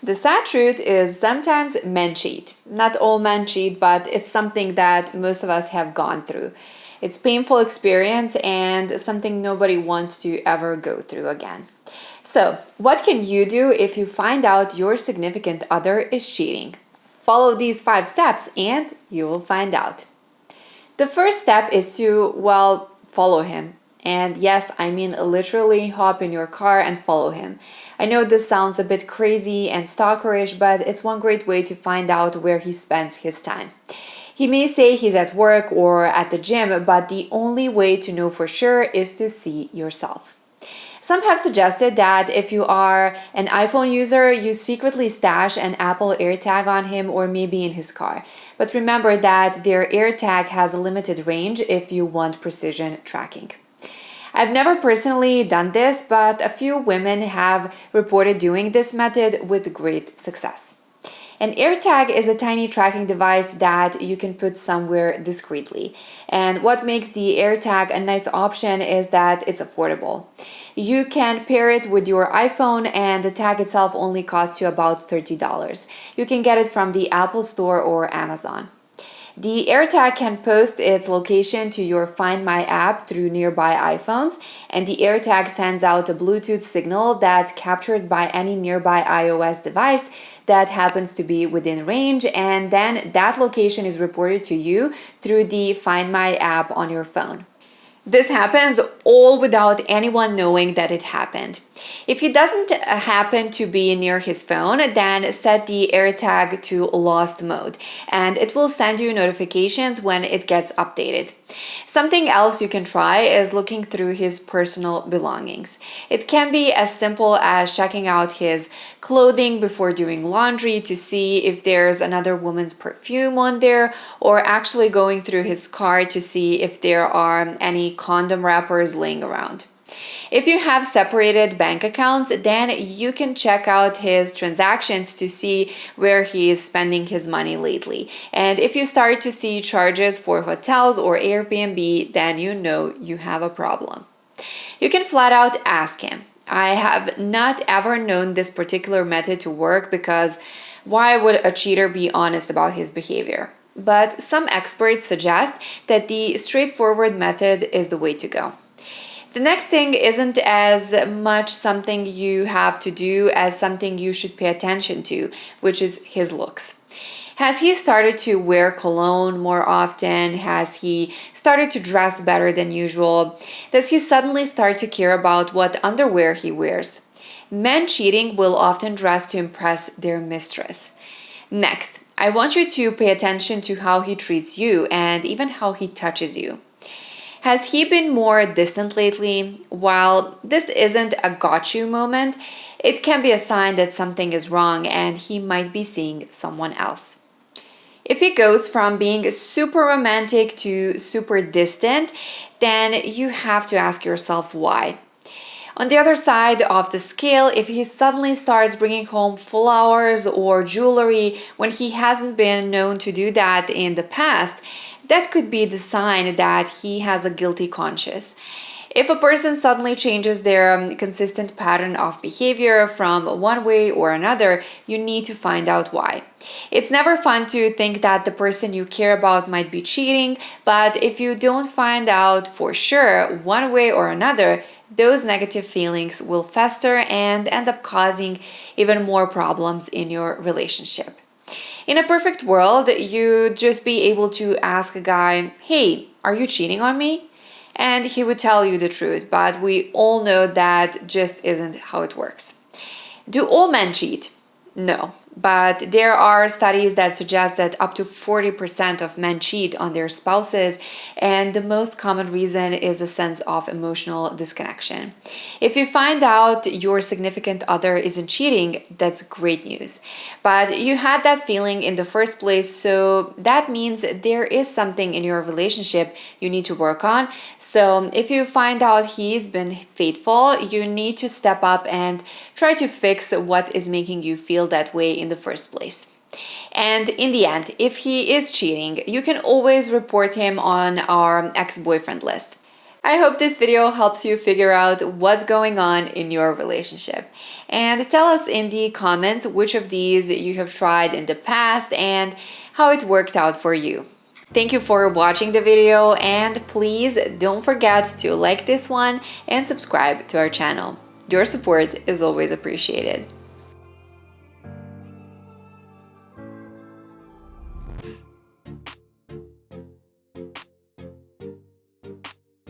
The sad truth is sometimes men cheat. Not all men cheat, but it's something that most of us have gone through. It's painful experience and something nobody wants to ever go through again. So, what can you do if you find out your significant other is cheating? Follow these 5 steps and you will find out. The first step is to, follow him. And yes, I mean literally hop in your car and follow him. I know this sounds a bit crazy and stalkerish, but it's one great way to find out where he spends his time. He may say he's at work or at the gym, but the only way to know for sure is to see yourself. Some have suggested that if you are an iPhone user, you secretly stash an Apple AirTag on him or maybe in his car. But remember that their AirTag has a limited range if you want precision tracking. I've never personally done this, but a few women have reported doing this method with great success. An AirTag is a tiny tracking device that you can put somewhere discreetly. And what makes the AirTag a nice option is that it's affordable. You can pair it with your iPhone and the tag itself only costs you about $30. You can get it from the Apple Store or Amazon. The AirTag can post its location to your Find My app through nearby iPhones, and the AirTag sends out a Bluetooth signal that's captured by any nearby iOS device that happens to be within range, and then that location is reported to you through the Find My app on your phone. This happens all without anyone knowing that it happened. If it doesn't happen to be near his phone, then set the AirTag to lost mode and it will send you notifications when it gets updated. Something else you can try is looking through his personal belongings. It can be as simple as checking out his clothing before doing laundry to see if there's another woman's perfume on there, or actually going through his car to see if there are any condom wrappers laying around. If you have separated bank accounts, then you can check out his transactions to see where he is spending his money lately. And if you start to see charges for hotels or Airbnb, then you know you have a problem. You can flat out ask him. I have not ever known this particular method to work because why would a cheater be honest about his behavior? But some experts suggest that the straightforward method is the way to go. The next thing isn't as much something you have to do as something you should pay attention to, which is his looks. Has he started to wear cologne more often? Has he started to dress better than usual? Does he suddenly start to care about what underwear he wears? Men cheating will often dress to impress their mistress. Next, I want you to pay attention to how he treats you and even how he touches you. Has he been more distant lately? While this isn't a got you moment, it can be a sign that something is wrong and he might be seeing someone else. If he goes from being super romantic to super distant, then you have to ask yourself why. On the other side of the scale, if he suddenly starts bringing home flowers or jewelry when he hasn't been known to do that in the past, that could be the sign that he has a guilty conscience. If a person suddenly changes their consistent pattern of behavior from one way or another, you need to find out why. It's never fun to think that the person you care about might be cheating, but if you don't find out for sure one way or another, those negative feelings will fester and end up causing even more problems in your relationship. In a perfect world, you'd just be able to ask a guy, "Hey, are you cheating on me?" And he would tell you the truth, but we all know that just isn't how it works. Do all men cheat? No, but there are studies that suggest that up to 40% of men cheat on their spouses, and the most common reason is a sense of emotional disconnection. If you find out your significant other isn't cheating, that's great news. But you had that feeling in the first place, so that means there is something in your relationship you need to work on. So if you find out he's been faithful, you need to step up and try to fix what is making you feel that way in the first place. And in the end, if he is cheating, you can always report him on our ex-boyfriend list. I hope this video helps you figure out what's going on in your relationship. And tell us in the comments which of these you have tried in the past and how it worked out for you. Thank you for watching the video, and please don't forget to like this one and subscribe to our channel. Your support is always appreciated.